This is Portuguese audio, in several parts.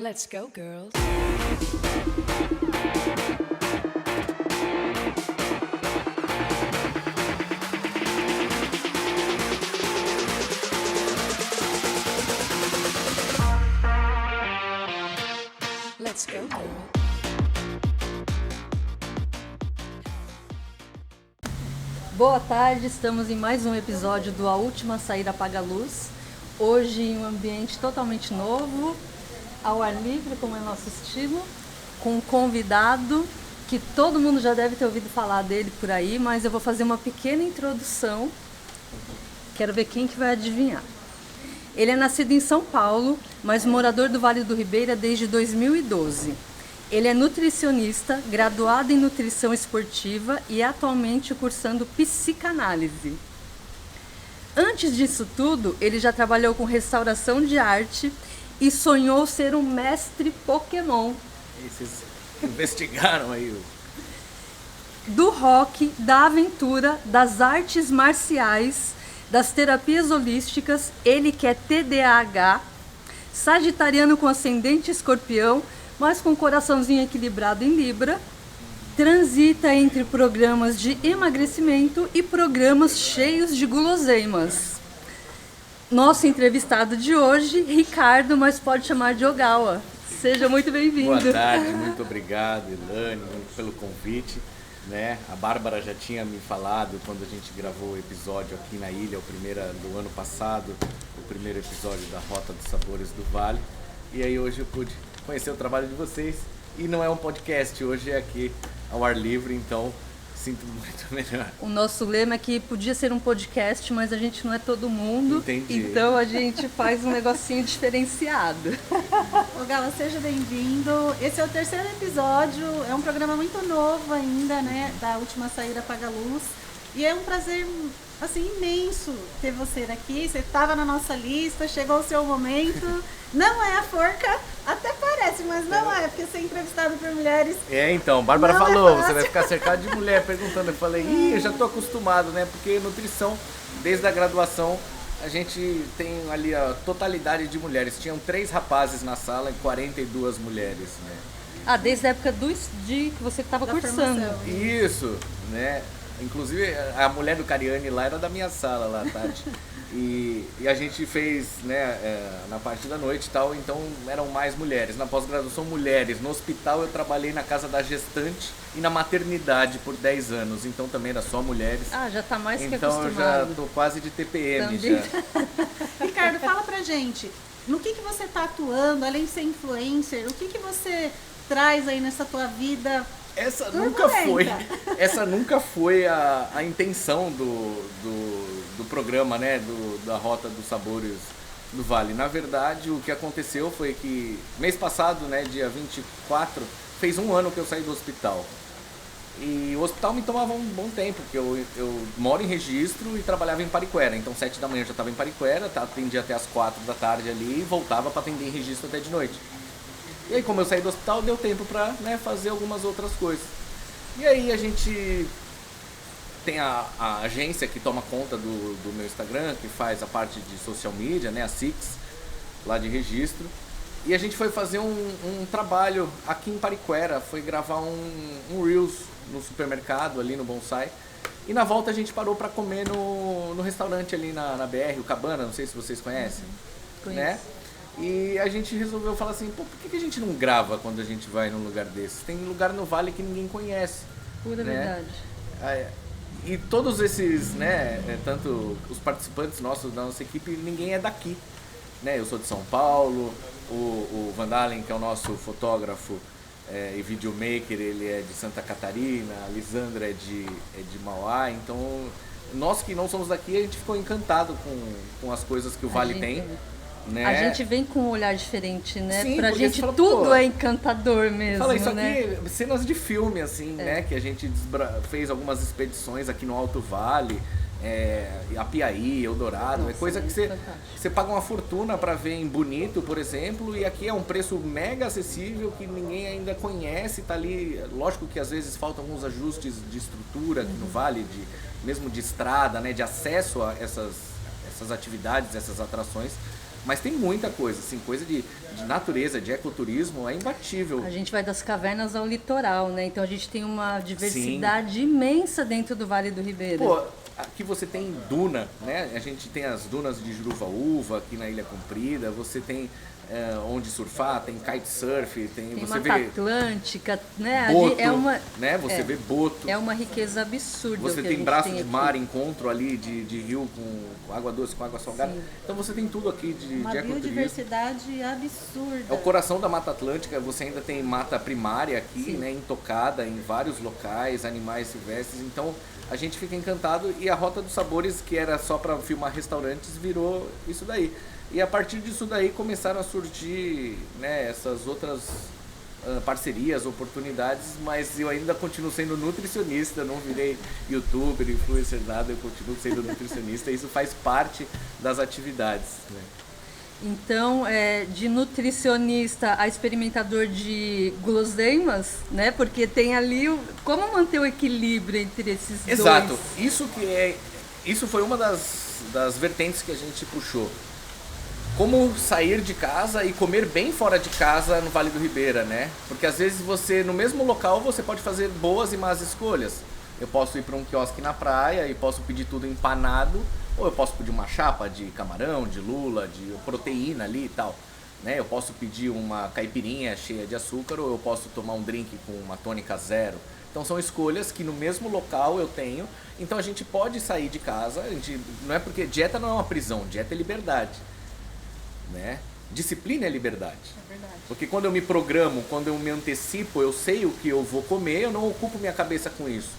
Let's go, girls. Let's go, girl. Boa tarde, estamos em mais um episódio do A Última Saída Apaga a Luz. Hoje em um ambiente totalmente novo, ao ar livre, como é nosso estilo, com um convidado que todo mundo já deve ter ouvido falar dele por aí, mas eu vou fazer uma pequena introdução. Quero ver quem que vai adivinhar. Ele é nascido em São Paulo, mas morador do Vale do Ribeira desde 2012. Ele é nutricionista, graduado em nutrição esportiva e atualmente cursando psicanálise. Antes disso tudo, ele já trabalhou com restauração de arte e sonhou ser um mestre Pokémon. E vocês investigaram aí Do rock, da aventura, das artes marciais, das terapias holísticas, ele que é TDAH, sagitariano com ascendente escorpião, mas com coraçãozinho equilibrado em Libra, transita entre programas de emagrecimento e programas cheios de guloseimas. Nosso entrevistado de hoje, Ricardo, mas pode chamar de Ogawa. Seja muito bem-vindo. Boa tarde, muito obrigado, Elane, pelo convite. Né? A Bárbara já tinha me falado quando a gente gravou o episódio aqui na ilha, o primeiro do ano passado, o primeiro episódio da Rota dos Sabores do Vale. E aí hoje eu pude conhecer o trabalho de vocês. E não é um podcast, hoje é aqui ao ar livre, então sinto muito melhor. O nosso lema é que podia ser um podcast, mas a gente não é todo mundo. Entendi. Então a gente faz um negocinho diferenciado. Ogawa, seja bem-vindo. Esse é o terceiro episódio, é um programa muito novo ainda, né? Da Última Saída Apaga a Luz. E é um prazer, assim, imenso ter você aqui. Você estava na nossa lista, chegou o seu momento. Não é a forca, até parece, mas não é, porque ser entrevistado por mulheres... Então, Bárbara não falou, é você fácil. vai ficar cercado de mulher perguntando. Eu falei, eu já tô acostumado, né? Porque nutrição, desde a graduação, a gente tem ali a totalidade de mulheres. Tinham 3 rapazes na sala e 42 mulheres, né? Ah, desde a época de que você estava Da cursando. formação. Isso, né? Inclusive, a mulher do Cariani lá era da minha sala lá, Tati. E a gente fez, né, na parte da noite e tal, então eram mais mulheres. Na pós-graduação, mulheres. No hospital eu trabalhei na casa da gestante e na maternidade por 10 anos, então também era só mulheres. Ah, já está mais que Então eu já acostumado. tô quase de TPM Também. já. Ricardo, fala pra gente, no que você está atuando, além de ser influencer, o que você traz aí nessa tua vida? Essa Turbulenta. nunca foi a intenção do programa, né? Da Rota dos Sabores do Vale. Na verdade, o que aconteceu foi que mês passado, né, dia 24, fez 1 ano que eu saí do hospital. E o hospital me tomava um bom tempo, porque eu moro em Registro e trabalhava em Pariquera. Então 7 da manhã eu já estava em Pariquera, atendia até as 4 da tarde ali e voltava para atender em Registro até de noite. E aí, como eu saí do hospital, deu tempo pra, né, fazer algumas outras coisas. E aí a gente tem a agência que toma conta do meu Instagram, que faz a parte de social media, né, a Six, lá de Registro. E a gente foi fazer um trabalho aqui em Pariquera, foi gravar um Reels no supermercado, ali no Bonsai. E na volta a gente parou pra comer no restaurante ali na BR, o Cabana, não sei se vocês conhecem. Conheço. Né? E a gente resolveu falar assim, pô, por que a gente não grava quando a gente vai num lugar desses? Tem lugar no Vale que ninguém conhece. Pura né? verdade. E todos esses, né, tanto os participantes nossos da nossa equipe, ninguém é daqui. Né? Eu sou de São Paulo, o Vandalen, que é o nosso fotógrafo e videomaker, ele é de Santa Catarina, a Lisandra é de Mauá, então nós que não somos daqui, a gente ficou encantado com as coisas que o Vale tem. Né? A gente vem com um olhar diferente, né? Sim, pra porque gente você fala, tudo pô, é encantador mesmo, Fala, isso né? aqui, cenas de filme, assim, né? Que a gente fez algumas expedições aqui no Alto Vale, Apiaí, Eldorado. Nossa, é coisa que fantástico. você paga uma fortuna para ver em Bonito, por exemplo, e aqui é um preço mega acessível que ninguém ainda conhece, tá ali. Lógico que às vezes faltam alguns ajustes de estrutura aqui no Vale, mesmo de estrada, né? De acesso a essas atividades, essas atrações. Mas tem muita coisa, assim, coisa de natureza, de ecoturismo, é imbatível. A gente vai das cavernas ao litoral, né? Então a gente tem uma diversidade imensa dentro do Vale do Ribeira. Pô, aqui você tem duna, né? A gente tem as dunas de Juruvaúva, aqui na Ilha Comprida, você tem onde surfar, tem kitesurf, tem você Mata vê Atlântica, né? boto, É uma, né? Você vê boto. é uma riqueza absurda. Você o que a tem gente braço tem de aqui. mar, encontro ali de rio com água doce, com água salgada. Sim. Então você tem tudo aqui de Uma ecoturismo. biodiversidade absurda. É o coração da Mata Atlântica, você ainda tem mata primária aqui, Sim. né, intocada em vários locais, animais silvestres, então a gente fica encantado e a Rota dos Sabores, que era só para filmar restaurantes, virou isso daí. E a partir disso daí começaram a surgir, né, essas outras parcerias, oportunidades, mas eu ainda continuo sendo nutricionista, não virei youtuber, influencer, nada, eu continuo sendo nutricionista, isso faz parte das atividades, né? Então, de nutricionista a experimentador de guloseimas, né? Porque tem ali como manter o equilíbrio entre esses Exato. dois. Isso foi uma das vertentes que a gente puxou. Como sair de casa e comer bem fora de casa no Vale do Ribeira, né? Porque às vezes você, no mesmo local, você pode fazer boas e más escolhas. Eu posso ir para um quiosque na praia e posso pedir tudo empanado, ou eu posso pedir uma chapa de camarão, de lula, de proteína ali e tal, né? Eu posso pedir uma caipirinha cheia de açúcar, ou eu posso tomar um drink com uma tônica zero. Então são escolhas que no mesmo local eu tenho. Então a gente pode sair de casa, não é porque dieta não é uma prisão, dieta é liberdade, né? Disciplina é liberdade. É verdade. Porque quando eu me programo, quando eu me antecipo, eu sei o que eu vou comer, eu não ocupo minha cabeça com isso.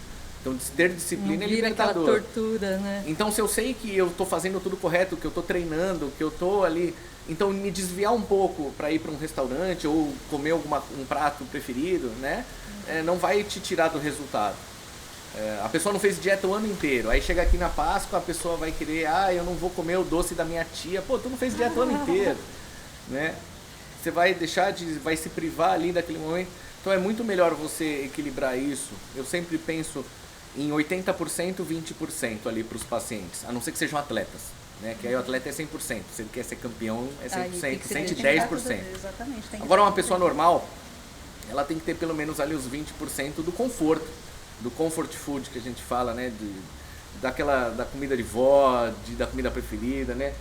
Então ter disciplina Não é vira aquela libertador. tortura, né? Então se eu sei que eu estou fazendo tudo correto, que eu estou treinando, que eu estou ali, então me desviar um pouco para ir para um restaurante ou comer um prato preferido, né? Não vai te tirar do resultado. A pessoa não fez dieta o ano inteiro, aí chega aqui na Páscoa, a pessoa vai querer, eu não vou comer o doce da minha tia. Pô, tu não fez dieta o ano inteiro, né? Você vai vai se privar ali daquele momento. Então é muito melhor você equilibrar isso. Eu sempre penso em 80%, 20% ali para os pacientes, a não ser que sejam atletas, né? Que aí o atleta é 100%, se ele quer ser campeão é 100%, Aí tem que ser 110%. Exatamente. Tem que Agora uma ser pessoa normal, ela tem que ter pelo menos ali os 20% do conforto, do comfort food que a gente fala, né? Da comida de vó, da comida preferida, né?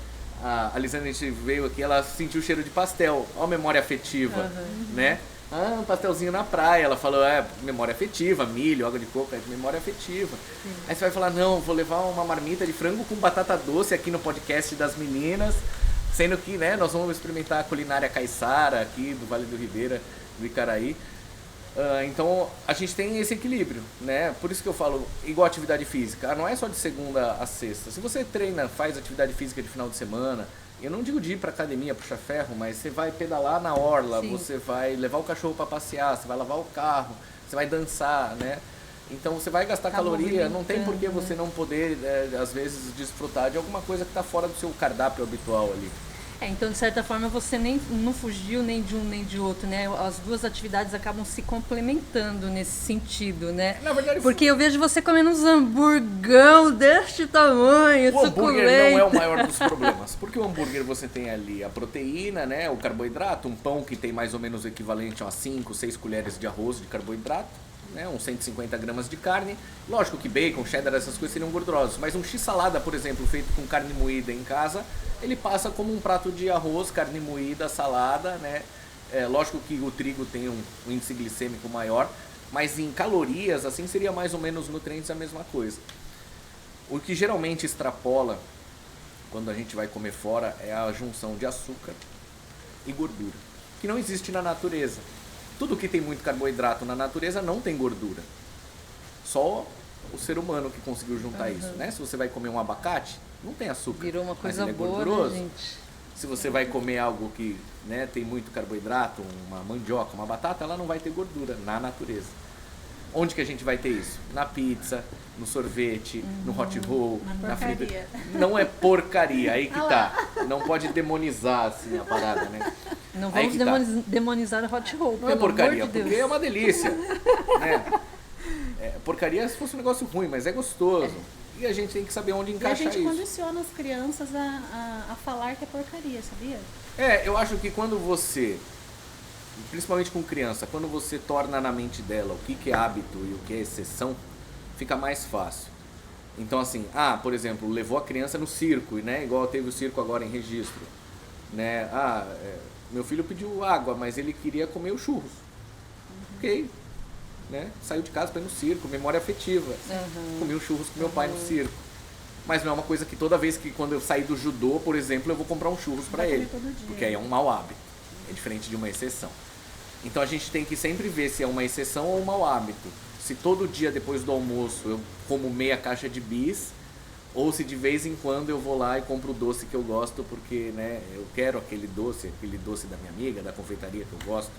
A Lisandra, a gente veio aqui, ela sentiu o cheiro de pastel, ó a memória afetiva, né? Um pastelzinho na praia, ela falou, memória afetiva, milho, água de coco, memória afetiva. Sim. Aí você vai falar, não, vou levar uma marmita de frango com batata doce aqui no podcast das meninas, sendo que, né, nós vamos experimentar a culinária caiçara aqui do Vale do Ribeira, do Icaraí. Então a gente tem esse equilíbrio, né? Por isso que eu falo, igual atividade física, não é só de segunda a sexta. Se você treina, faz atividade física de final de semana, eu não digo de ir para academia, puxar ferro, mas você vai pedalar na orla, Sim. você vai levar o cachorro para passear, você vai lavar o carro, você vai dançar, né? Então você vai gastar caloria, não tem por que você não poder, às vezes, desfrutar de alguma coisa que está fora do seu cardápio habitual ali. Então, de certa forma, você não fugiu nem de um nem de outro, né? As duas atividades acabam se complementando nesse sentido, né? Na verdade, porque eu vejo você comendo uns hamburgão deste tamanho, o hambúrguer não é o suculento. maior dos problemas, porque o hambúrguer você tem ali a proteína, né, o carboidrato, um pão que tem mais ou menos o equivalente a 5, 6 colheres de arroz de carboidrato, né, uns 150 gramas de carne. Lógico que bacon, cheddar, essas coisas seriam gordurosos, mas um x-salada, por exemplo, feito com carne moída em casa, ele passa como um prato de arroz, carne moída, salada, né? Lógico que o trigo tem um índice glicêmico maior, mas em calorias, assim, seria mais ou menos nutrientes a mesma coisa. O que geralmente extrapola quando a gente vai comer fora é a junção de açúcar e gordura, que não existe na natureza. Tudo que tem muito carboidrato na natureza não tem gordura. Só o ser humano que conseguiu juntar isso, né? Se você vai comer um abacate, não tem açúcar. Virou uma mas coisa ele é boa, gorduroso. né, gente? Se você vai comer algo que, né, tem muito carboidrato, uma mandioca, uma batata, ela não vai ter gordura na natureza. Onde que a gente vai ter isso? Na pizza, no sorvete, no hot roll, na frita. Não é porcaria, aí que tá. Não pode demonizar assim a parada, né? Não Aí vamos que tá. demonizar o hot roll, Não é pelo porcaria, amor de porque Deus. é uma delícia. Né? Porcaria se fosse um negócio ruim, mas é gostoso. e a gente tem que saber onde E a encaixar gente isso. condiciona as crianças a falar que é porcaria, sabia? Eu acho que quando você, principalmente com criança, quando você torna na mente dela o que é hábito e o que é exceção, fica mais fácil. Então assim, por exemplo, levou a criança no circo, né? Igual teve o circo agora em Registro, né? Meu filho pediu água, mas ele queria comer os churros. Ok, né? Saiu de casa para ir no circo, memória afetiva. Comi os churros com meu pai no circo. Mas não é uma coisa que toda vez que quando eu sair do judô, por exemplo, eu vou comprar um churros para Vai comer ele. todo dia. Porque aí é um mau hábito. É diferente de uma exceção. Então a gente tem que sempre ver se é uma exceção ou um mau hábito. Se todo dia depois do almoço eu como meia caixa de bis, ou se de vez em quando eu vou lá e compro o doce que eu gosto porque, né, eu quero aquele doce da minha amiga, da confeitaria que eu gosto.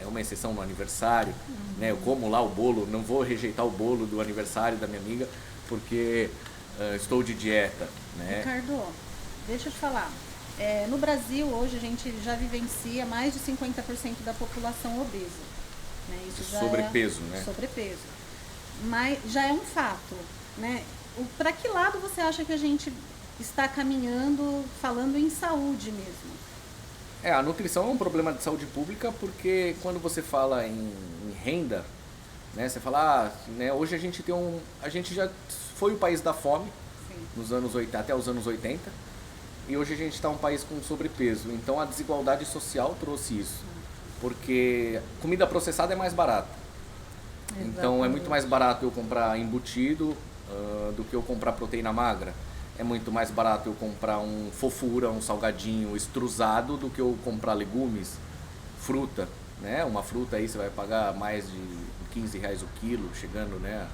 É uma exceção no aniversário, né? Eu como lá o bolo, não vou rejeitar o bolo do aniversário da minha amiga porque estou de dieta, né? Ricardo, deixa eu te falar. No Brasil, hoje, a gente já vivencia mais de 50% da população obesa. Né? Isso já Sobrepeso, é né? Sobrepeso. Mas já é um fato. Né? Para que lado você acha que a gente está caminhando, falando em saúde mesmo? A nutrição é um problema de saúde pública porque quando você fala em renda, né, você fala, né, hoje a gente já foi o país da fome, Sim. nos anos 80, até os anos 80, e hoje a gente está um país com sobrepeso. Então a desigualdade social trouxe isso, porque comida processada é mais barata. Então é muito mais barato eu comprar embutido do que eu comprar proteína magra. É muito mais barato eu comprar um fofura, um salgadinho extrusado do que eu comprar legumes, fruta, né? Uma fruta aí você vai pagar mais de R$15 o quilo, chegando, né,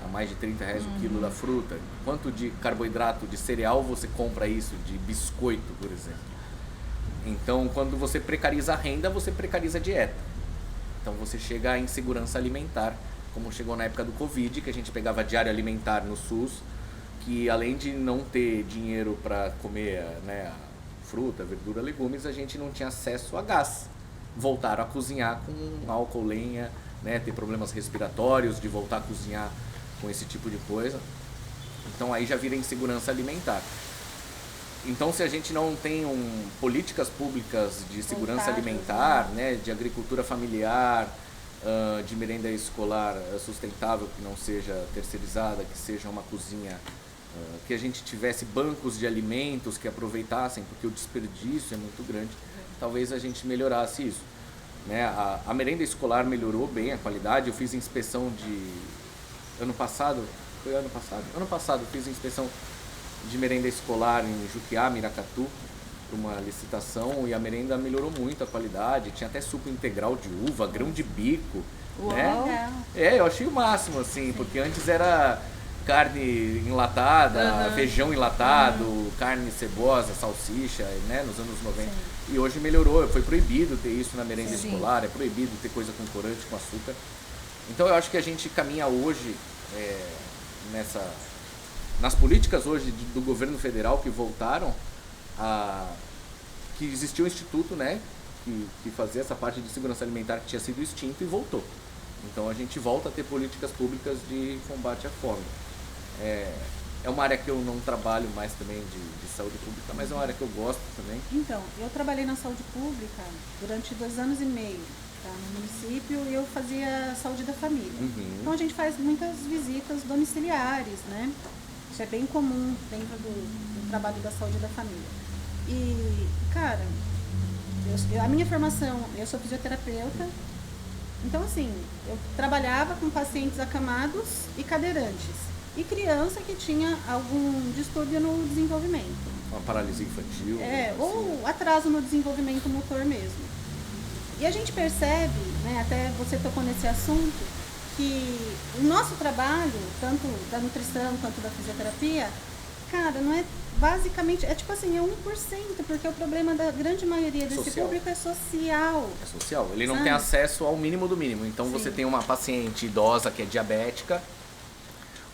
a mais de R$30 o quilo da fruta. Quanto de carboidrato, de cereal você compra isso, de biscoito, por exemplo? Então, quando você precariza a renda, você precariza a dieta. Então você chega à insegurança alimentar, como chegou na época do Covid, que a gente pegava diário alimentar no SUS, que além de não ter dinheiro para comer, né, fruta, verdura, legumes, a gente não tinha acesso a gás. Voltaram a cozinhar com álcool, lenha, né, ter problemas respiratórios, de voltar a cozinhar com esse tipo de coisa. Então aí já vira insegurança alimentar. Então se a gente não tem políticas públicas de segurança Voltadas, alimentar, né, de agricultura familiar, de merenda escolar sustentável, que não seja terceirizada, que seja uma cozinha, que a gente tivesse bancos de alimentos que aproveitassem, porque o desperdício é muito grande, talvez a gente melhorasse isso. Né? A merenda escolar melhorou bem a qualidade. Eu fiz inspeção ano passado eu fiz inspeção de merenda escolar em Juquiá, Miracatu, para uma licitação, e a merenda melhorou muito a qualidade. Tinha até suco integral de uva, grão de bico. Né? Legal. Eu achei o máximo, assim, porque antes era carne enlatada, feijão enlatado, carne cebosa, salsicha, né, nos anos 90. Sim. E hoje melhorou, foi proibido ter isso na merenda Sim. escolar, é proibido ter coisa com corante, com açúcar. Então eu acho que a gente caminha hoje nas políticas hoje do governo federal que voltaram que existia um instituto, né, que fazia essa parte de segurança alimentar que tinha sido extinto e voltou. Então a gente volta a ter políticas públicas de combate à fome. É uma área que eu não trabalho mais também de saúde pública, mas é uma área que eu gosto também. Então, eu trabalhei na saúde pública durante 2 anos e meio, tá, no município, e eu fazia saúde da família. Então a gente faz muitas visitas domiciliares, né? Isso é bem comum dentro do trabalho da saúde da família. E, cara, a minha formação, eu sou fisioterapeuta, então assim, eu trabalhava com pacientes acamados e cadeirantes. E criança que tinha algum distúrbio no desenvolvimento. Uma paralisia infantil. Ou atraso no desenvolvimento motor mesmo. E a gente percebe, né, até você tocou nesse assunto, que o nosso trabalho, tanto da nutrição quanto da fisioterapia, cara, não é basicamente, é tipo assim, é 1%, porque o problema da grande maioria desse Social. público é social. É social. Ele não Sabe? tem acesso ao mínimo do mínimo. Então Sim. você tem uma paciente idosa que é diabética,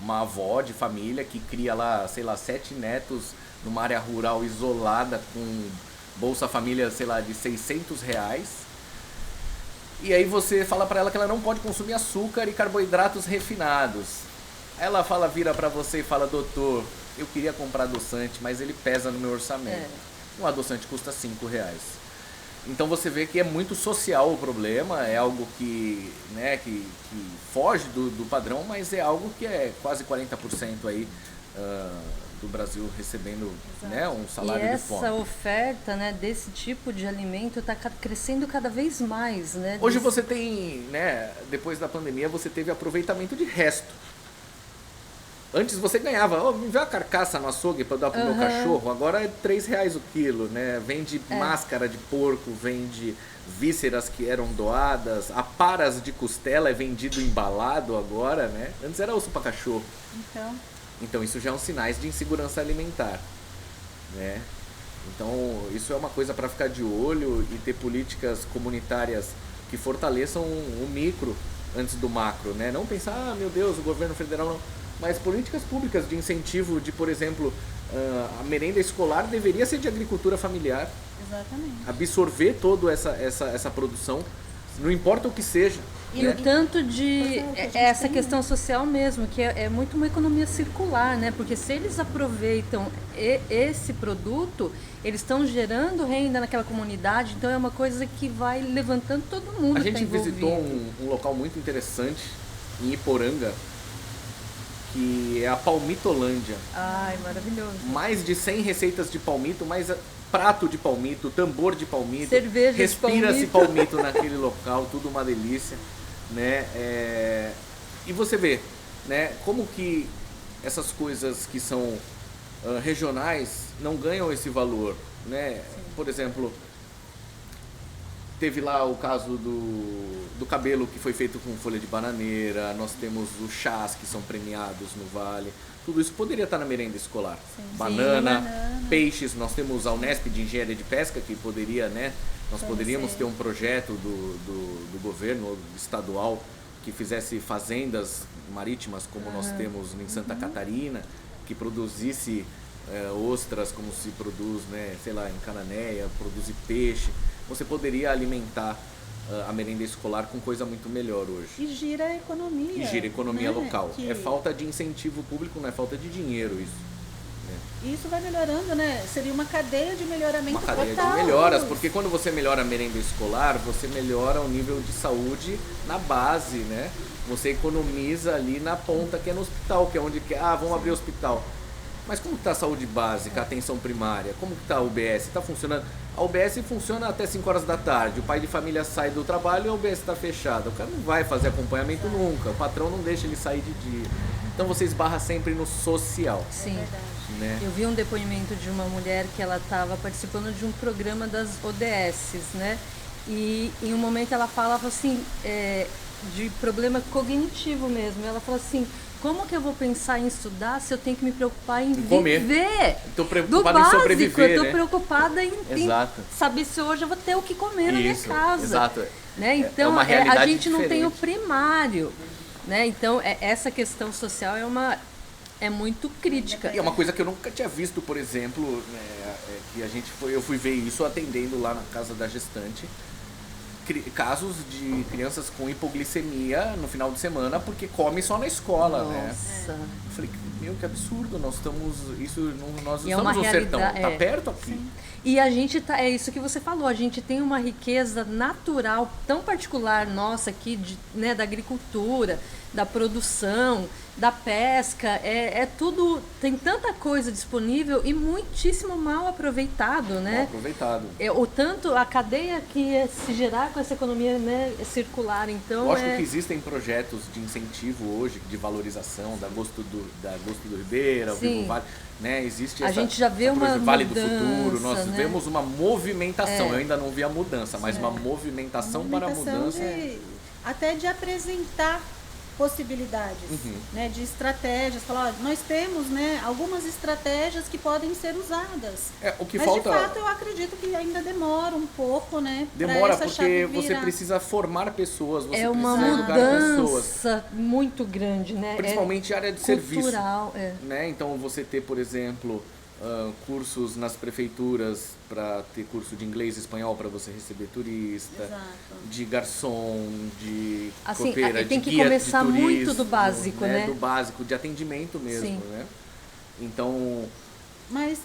uma avó de família que cria lá, sei lá, 7 netos numa área rural isolada com Bolsa Família, sei lá, de R$600. E aí você fala pra ela que ela não pode consumir açúcar e carboidratos refinados. Ela vira pra você e fala, doutor, eu queria comprar adoçante, mas ele pesa no meu orçamento. Um adoçante custa R$5. Então você vê que é muito social o problema, é algo que, né, que foge do padrão, mas é algo que é quase 40% aí do Brasil recebendo, né, um salário E de fome. essa oferta, né, desse tipo de alimento está crescendo cada vez mais, né? Hoje você tem, né, depois da pandemia, você teve aproveitamento de resto. Antes você ganhava, me vê uma carcaça no açougue para dar pro meu cachorro, agora é R$3 o quilo, né? Vende máscara de porco, vende vísceras que eram doadas, aparas de costela é vendido embalado agora, né? Antes era osso para cachorro. Então isso já é um sinais de insegurança alimentar, né? Então isso é uma coisa para ficar de olho e ter políticas comunitárias que fortaleçam o micro antes do macro, né? Não pensar, meu Deus, o governo federal não... Mas políticas públicas de incentivo de, por exemplo, a merenda escolar deveria ser de agricultura familiar. Exatamente. Absorver toda essa produção, não importa o que seja. E o tanto de essa questão social mesmo, que é muito uma economia circular, né? Porque se eles aproveitam esse produto, eles estão gerando renda naquela comunidade, então é uma coisa que vai levantando todo mundo. A gente visitou um local muito interessante em Iporanga, que é a Palmitolândia. Ai, maravilhoso. Mais de 100 receitas de palmito, mais prato de palmito, tambor de palmito. Cerveja de respira-se palmito naquele local, tudo uma delícia, né? E você vê, né, como que essas coisas que são regionais não ganham esse valor, né? Por exemplo, teve lá o caso do cabelo que foi feito com folha de bananeira, nós temos os chás que são premiados no Vale, tudo isso poderia estar na merenda escolar. Banana, peixes, nós temos a Unesp de Engenharia de Pesca que poderia, né, nós poderíamos ter um projeto do governo estadual que fizesse fazendas marítimas como nós temos em Santa Catarina, que produzisse ostras como se produz, né, sei lá, em Cananéia, produzir peixe. Você poderia alimentar a merenda escolar com coisa muito melhor hoje. E gira a economia. E gira a economia né? local. É falta de incentivo público, não é falta de dinheiro isso. E isso vai melhorando, né? Seria uma cadeia de melhoramento total. Uma cadeia total. de melhoras, porque quando você melhora a merenda escolar, você melhora o nível de saúde na base, né? Você economiza ali na ponta, que é no hospital, que é onde vamos abrir hospital. Mas como está a saúde básica, a atenção primária? Como está a UBS? Está funcionando? A UBS funciona até 5 horas da tarde. O pai de família sai do trabalho e a UBS está fechada. O cara não vai fazer acompanhamento nunca. O patrão não deixa ele sair de dia. Então você esbarra sempre no social. Sim. Né? Eu vi um depoimento de uma mulher que ela estava participando de um programa das ODS, né? E em um momento ela falava assim, de problema cognitivo mesmo. Ela falou assim, como que eu vou pensar em estudar se eu tenho que me preocupar em comer. viver? Estou Do preocupada básico, em sobreviver, eu tô né? preocupada em Exato. saber se hoje eu vou ter o que comer na minha casa. Exato. Né? Então, uma a realidade gente não tem o diferente. primário. Né? Então, essa questão social é muito crítica. E é uma coisa que eu nunca tinha visto, por exemplo, né, que eu fui ver isso atendendo lá na casa da gestante, casos de crianças com hipoglicemia no final de semana porque come só na escola, né? Nossa. Eu falei, meu, que absurdo, nós estamos E é uma no sertão, realidade, tá perto aqui. Sim. E a gente é isso que você falou, a gente tem uma riqueza natural tão particular nossa aqui, né, da agricultura, da produção, da pesca, é tudo, tem tanta coisa disponível e muitíssimo mal aproveitado, né? Mal aproveitado. O tanto, a cadeia que ia se gerar com essa economia, né, circular, então Lógico que existem projetos de incentivo hoje, de valorização da Gosto do Ribeira, o Vivo Vale, né? Existe a gente já vê uma Vale mudança, do Futuro, nós né? vemos uma movimentação, eu ainda não vi a mudança, mas uma movimentação para a mudança. Até de apresentar possibilidades, né, de estratégias, falar, ó, nós temos, né, algumas estratégias que podem ser usadas. O que mas falta... de fato eu acredito que ainda demora um pouco, né? Demora essa porque chave você virar. precisa formar pessoas, você é uma precisa educar pessoas. mudança muito grande, né? Principalmente área de cultural, serviço. Né? Então você ter, por exemplo, cursos nas prefeituras para ter curso de inglês e espanhol para você receber turista, Exato. de garçom, de Assim, copeira, tem de que guia começar de turismo, muito do básico, né? Do básico, de atendimento mesmo, Sim. né? Então, Mas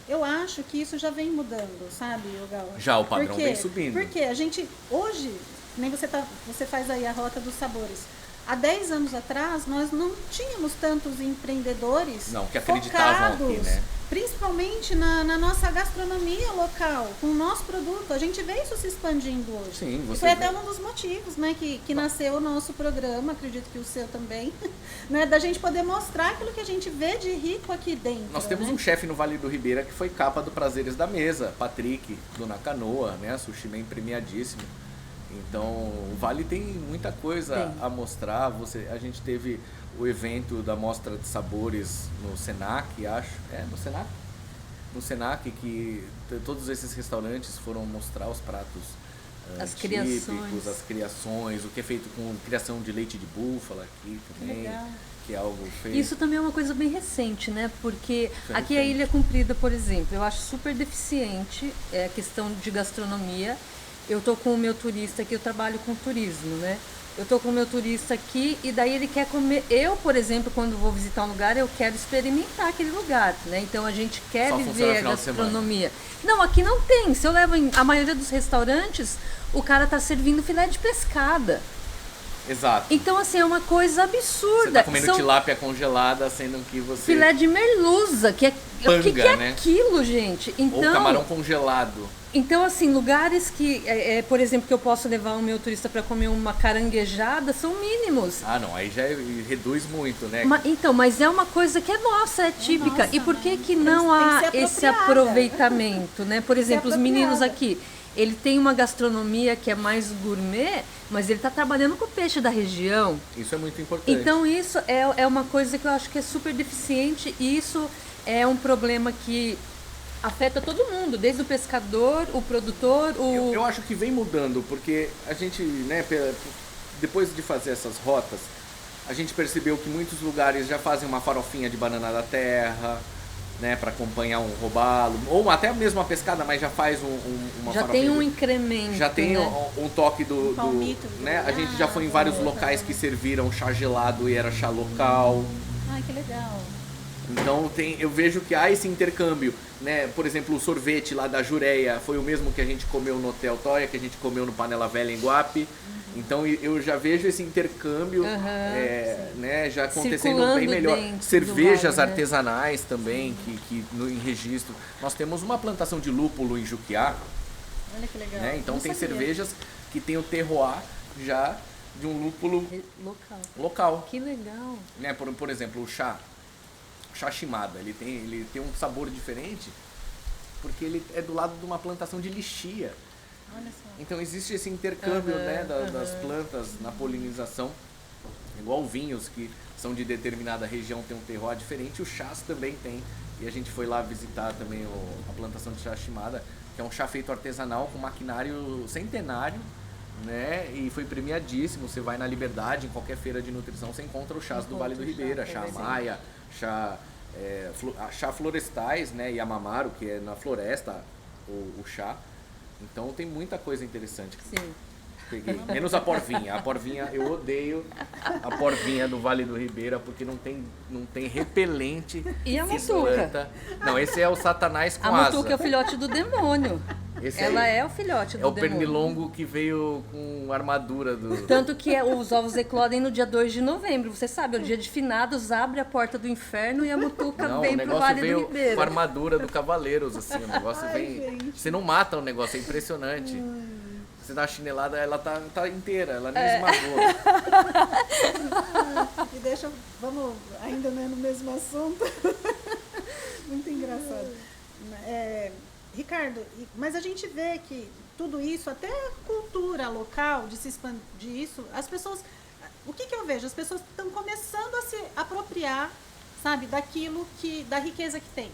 eu acho que isso já vem mudando, sabe, Gal? já o padrão Por quê? vem subindo. Porque a gente, hoje, nem você faz aí a Rota dos Sabores. Há 10 anos atrás, nós não tínhamos tantos empreendedores Não, que acreditavam aqui, focados, né? principalmente na nossa gastronomia local, com o nosso produto. A gente vê isso se expandindo hoje. Sim, E você foi vê. até um dos motivos, né, que nasceu o nosso programa, acredito que o seu também, né, da gente poder mostrar aquilo que a gente vê de rico aqui dentro. Nós temos né? um chefe no Vale do Ribeira que foi capa do Prazeres da Mesa, Patrick, do Nakanoa, né? Sushi Man premiadíssimo. Então, o Vale tem muita coisa Tem. a mostrar. A gente teve o evento da Mostra de Sabores no Senac, acho. No Senac? No Senac, que todos esses restaurantes foram mostrar os pratos As típicos, criações. as criações, o que é feito com criação de leite de búfala aqui também, legal. que é algo feito. Isso também é uma coisa bem recente, né? Porque Isso é aqui a recente. Ilha Comprida, por exemplo, eu acho super deficiente a questão de gastronomia. Eu tô com o meu turista aqui, eu trabalho com turismo, né? Eu tô com o meu turista aqui e daí ele quer comer. Eu, por exemplo, quando vou visitar um lugar, eu quero experimentar aquele lugar, né? Então a gente quer Só funciona viver a final de semana. gastronomia. Não, aqui não tem. Se eu levo a maioria dos restaurantes, o cara tá servindo filé de pescada. Exato. Então, assim, é uma coisa absurda. Você tá comendo São tilápia congelada, sendo que você... filé de merluza, que é o que Panga, é né? aquilo, gente? Ou Então, camarão congelado. então assim, lugares que, por exemplo, que eu posso levar o meu turista para comer uma caranguejada são mínimos. Ah, não, aí já reduz muito, né? Então, mas é uma coisa que é nossa, é típica. nossa, E por que né? que não Tem há que ser esse apropriada. aproveitamento, né? Por exemplo, os meninos apropriada. aqui, ele tem uma gastronomia que é mais gourmet, mas ele está trabalhando com peixe da região. Isso é muito importante. Então isso é uma coisa que eu acho que é super deficiente e isso é um problema que afeta todo mundo, desde o pescador, o produtor, Eu acho que vem mudando, porque a gente, né, depois de fazer essas rotas, a gente percebeu que muitos lugares já fazem uma farofinha de banana da terra, né, para acompanhar um robalo, ou até mesmo uma pescada, mas já faz uma já farofinha. tem um incremento, Já tem né? um toque do palmito de né? A gente já foi em banana, vários locais que serviram chá gelado e era chá local. Ai, que legal. Então eu vejo que há esse intercâmbio, né? Por exemplo, o sorvete lá da Jureia foi o mesmo que a gente comeu no Hotel Toia, que a gente comeu no Panela Velha em Guape. Então eu já vejo esse intercâmbio, né, já acontecendo Circulando bem melhor. dentro do Cervejas vale, né? artesanais também, em registro. Nós temos uma plantação de lúpulo em Juquiá, Olha que legal. né? Então Não tem sabia. cervejas que tem o terroir já de um lúpulo Local. local. Que legal. Né? Por exemplo, o chá Shimada, ele tem um sabor diferente porque ele é do lado de uma plantação de lixia. Olha só. Então existe esse intercâmbio, né, das plantas na polinização, igual vinhos que são de determinada região tem um terroir diferente, o chás também tem. E a gente foi lá visitar também a plantação de chá Shimada, que é um chá feito artesanal com maquinário centenário, né? E foi premiadíssimo. Você vai na Liberdade, em qualquer feira de nutrição, você encontra o chás do Vale do Ribeira, chá maia, chá florestais, né? Yamamaru, que é na floresta o chá. Então tem muita coisa interessante. Sim. Peguei. Menos a porvinha. A porvinha, eu odeio a porvinha do Vale do Ribeira porque não tem repelente. E a que mutuca? planta. Não, esse é o Satanás com A asa. mutuca é o filhote do demônio. Esse Ela aí é o filhote do é o demônio. pernilongo que veio com armadura do... Tanto que os ovos eclodem no dia 2 de novembro. Você sabe, é o dia de finados, abre a porta do inferno e a mutuca Não, o vem pro negócio Vale do veio Ribeiro. com a armadura do Cavaleiros, assim, o negócio vem... Você não mata o negócio, é impressionante. Você dá uma chinelada, ela tá inteira, ela nem esmagou. E vamos ainda né, no mesmo assunto. Muito engraçado. Ricardo, mas a gente vê que tudo isso, até a cultura local de se expandir isso, as pessoas, o que eu vejo? As pessoas estão começando a se apropriar, sabe, daquilo da riqueza que tem.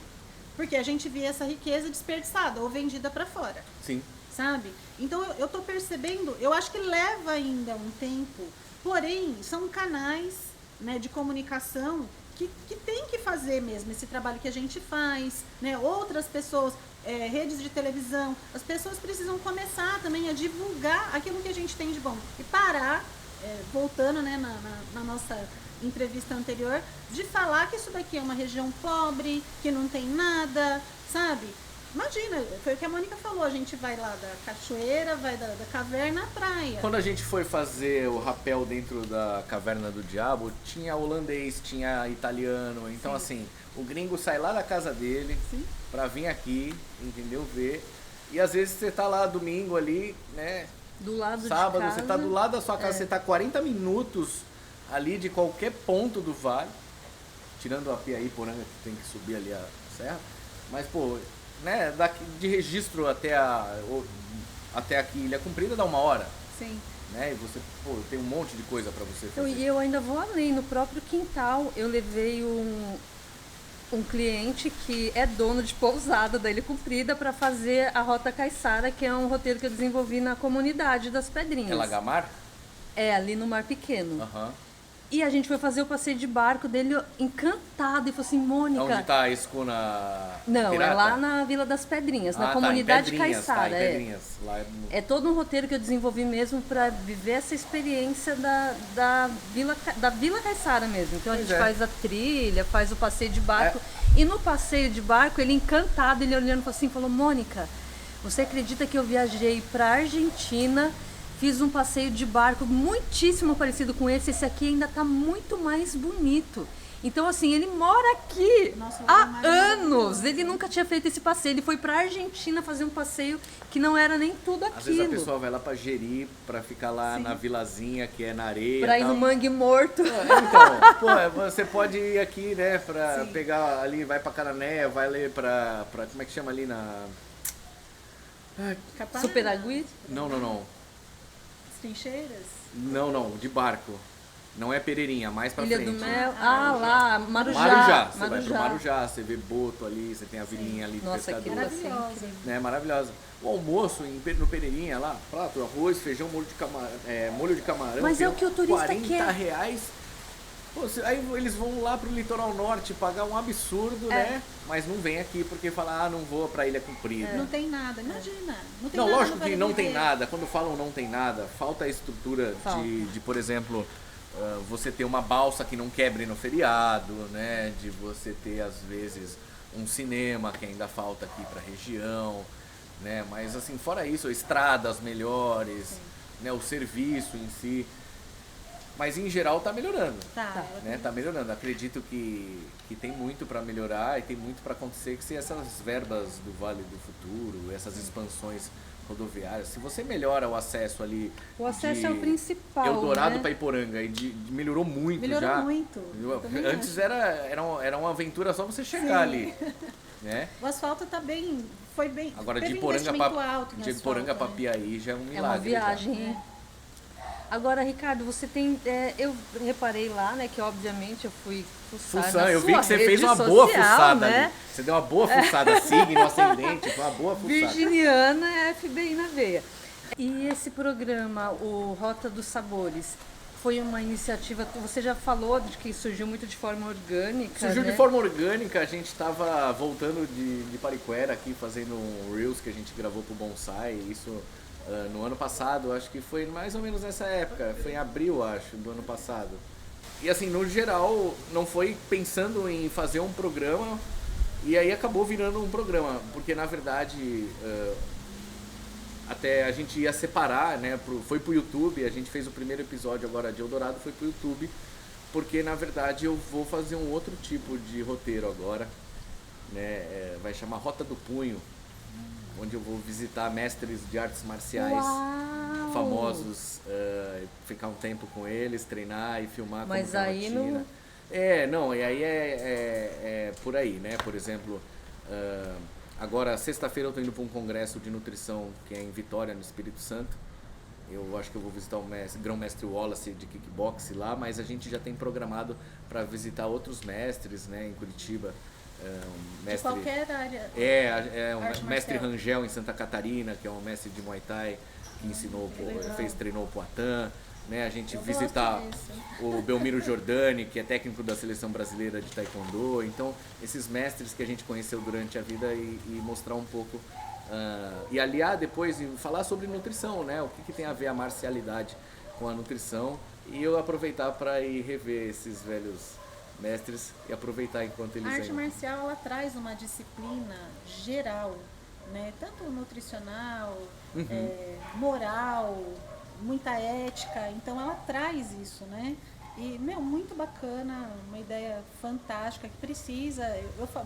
Porque a gente vê essa riqueza desperdiçada ou vendida para fora. Sim. Sabe? Então eu tô percebendo, eu acho que leva ainda um tempo, porém são canais, né, de comunicação que tem que fazer mesmo esse trabalho que a gente faz, né? Outras pessoas, redes de televisão, as pessoas precisam começar também a divulgar aquilo que a gente tem de bom e parar, voltando, né, na nossa entrevista anterior, de falar que isso daqui é uma região pobre, que não tem nada, sabe? Imagina, foi o que a Mônica falou, a gente vai lá da cachoeira, vai da caverna à praia. Quando a gente foi fazer o rapel dentro da Caverna do Diabo, tinha holandês, tinha italiano. Então, assim, o gringo sai lá da casa dele pra vir aqui, entendeu? Ver. E às vezes você tá lá domingo ali, né? Do lado Sábado, de casa. você tá do lado da sua casa, você tá 40 minutos ali de qualquer ponto do vale, tirando a Piaí-Poranga, que tem que subir ali a serra. Mas, pô, né, de registro até aqui Ilha Comprida dá 1 hora. Sim. Né? E você, pô, tem um monte de coisa para você Então, fazer. e eu ainda vou além, no próprio quintal eu levei um cliente que é dono de pousada da Ilha Comprida para fazer a Rota Caiçara, que é um roteiro que eu desenvolvi na comunidade das Pedrinhas. É Lagamar? É, ali no Mar Pequeno. Aham. E a gente foi fazer o passeio de barco dele encantado e falou assim, Mônica... Onde tá a escuna Não, pirata? é lá na Vila das Pedrinhas, na tá, comunidade em Pedrinhas, Caiçara. Tá, em Pedrinhas, lá no... É todo um roteiro que eu desenvolvi mesmo para viver essa experiência da Vila Caiçara mesmo. Então a Pois gente é. faz a trilha, faz o passeio de barco. E no passeio de barco, ele encantado, ele olhando assim, falou, Mônica, você acredita que eu viajei para Argentina, fiz um passeio de barco muitíssimo parecido com esse aqui ainda está muito mais bonito. Então, assim, ele mora aqui Nossa, há lugar maravilhoso. anos. Ele nunca tinha feito esse passeio. Ele foi para Argentina fazer um passeio que não era nem tudo aquilo. Às vezes a pessoa vai lá pra Jeri, pra ficar lá na vilazinha, que é na areia. Pra ir tal. no Mangue Morto. Então, pô, você pode ir aqui, né, pra Sim. pegar ali, vai pra Canané, vai ali pra como é que chama ali na... Capaz, Superagui. Não, as trincheiras. não, de barco. Não é Pereirinha, mais pra Ilha frente. do Mel. Ah, lá, Marujá. Marujá, você vai pro Marujá, você vê boto ali, você tem a vilinha ali de Nossa, pescador. aquilo assim, Maravilhosa. incrível. Né, maravilhosa. O almoço no Pereirinha lá, prato, arroz, feijão, molho de camarão. Mas é o tem que o turista 40 quer. reais. Pô, aí eles vão lá pro litoral norte pagar um absurdo, É. né? Mas não vem aqui porque fala, não vou pra Ilha Comprida. Não tem nada, imagina. Não, tem Não, nada lógico no que Vale não do tem Ribeiro. nada. Quando falam não tem nada, falta a estrutura Falta. de, por exemplo, você ter uma balsa que não quebre no feriado, né? De você ter, às vezes, um cinema que ainda falta aqui pra região, né? Mas, assim, fora isso, estradas melhores, né? O serviço em si. Mas, em geral, tá melhorando. Tá. Né, tá melhorando. Acredito que tem muito para melhorar e tem muito para acontecer, que se essas verbas do Vale do Futuro, essas expansões rodoviárias, se você melhora o acesso ali... O acesso de é o principal, Eldorado né? para Iporanga, e melhorou muito Melhorou já. muito. Eu também Antes acho. era uma aventura só você chegar ali. Né? O asfalto tá bem, foi bem. Agora de teve Iporanga investimento para alto no Iporanga asfalto, para né? Piaí já é um milagre. É uma já. viagem, hein? Agora, Ricardo, você tem... eu reparei lá, né, que obviamente eu fui fuçar Fuçando, na eu vi sua que você rede fez uma boa social, fuçada né? ali. Você deu uma boa fuçada, signo ascendente, foi uma boa fuçada. Virginiana é FBI na veia. E esse programa, o Rota dos Sabores, foi uma iniciativa, você já falou de que surgiu muito de forma orgânica, Surgiu né? de forma orgânica, a gente estava voltando de Pariquera aqui, fazendo um Reels que a gente gravou pro Bonsai, isso no ano passado, acho que foi mais ou menos nessa época, foi em abril, acho, do ano passado. E assim, no geral, não foi pensando em fazer um programa, e aí acabou virando um programa, porque na verdade... até a gente ia separar, né? Foi pro YouTube, a gente fez o primeiro episódio agora de Eldorado, foi pro YouTube, porque na verdade eu vou fazer um outro tipo de roteiro agora, né? Vai chamar Rota do Punho, onde eu vou visitar mestres de artes marciais Uau! famosos, ficar um tempo com eles, treinar e filmar como Mas que é a aí rotina. não- E aí é por aí, né? Por exemplo, agora, sexta-feira eu tô indo para um congresso de nutrição que é em Vitória, no Espírito Santo. Eu acho que eu vou visitar o grão-mestre Wallace de kickbox lá, mas a gente já tem programado para visitar outros mestres, né, em Curitiba. Um De mestre, qualquer área. um Arte mestre marcial. Rangel em Santa Catarina, que é um mestre de Muay Thai, que treinou o Poatan. né? A gente Eu visitar gosto disso. o Belmiro Jordani, que é técnico da seleção brasileira de taekwondo. Então, esses mestres que a gente conheceu durante a vida e mostrar um pouco e aliar depois e falar sobre nutrição, né? O que tem a ver a marcialidade com a nutrição, e eu aproveitar para ir rever esses velhos mestres e aproveitar enquanto eles A arte ainda... marcial, ela traz uma disciplina geral, né? Tanto nutricional, moral, muita ética. Então ela traz isso, né? E, muito bacana, uma ideia fantástica que precisa.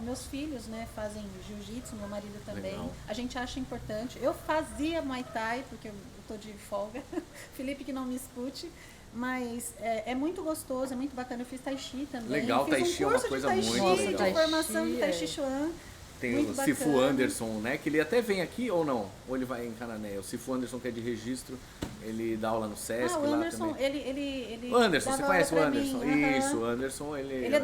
Meus filhos, né, fazem jiu-jitsu, meu marido também. Legal. A gente acha importante. Eu fazia Muay Thai, porque eu tô de folga. Felipe que não me escute. Mas é muito gostoso, é muito bacana. Eu fiz Tai Chi também. Legal, eu fiz Tai Chi é uma curso coisa de muito Tai Chi, legal. de formação de Tai É. Chi Chuan. Tem Muito o Sifu bacana. Anderson, né? Que ele até vem aqui ou não? Ou ele vai em Canané? O Sifu Anderson, que é de registro, ele dá aula no Sesc O lá Anderson, também. ele O Anderson, dava você conhece o aula pra Anderson? mim, aham. Isso, o Anderson, ele... Ele é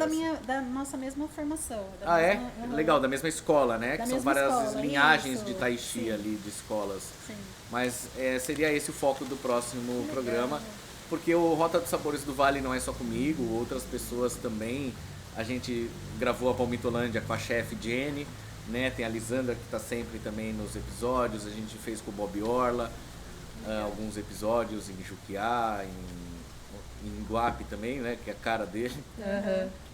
da nossa mesma formação. da Ah, é? mesma- aham. Legal, da mesma escola, né? Da Que são mesma várias escola, linhagens isso, de Tai Chi sim. ali, de escolas. Sim. Mas seria esse o foco do próximo programa, porque o Rota dos Sabores do Vale não é só comigo, outras pessoas também. A gente gravou a Palmitolândia com a chefe Jenny, né? Tem a Lisandra que está sempre também nos episódios, a gente fez com o Bob Orla alguns episódios em Juquiá, em Guape também, né? Que é a cara dele.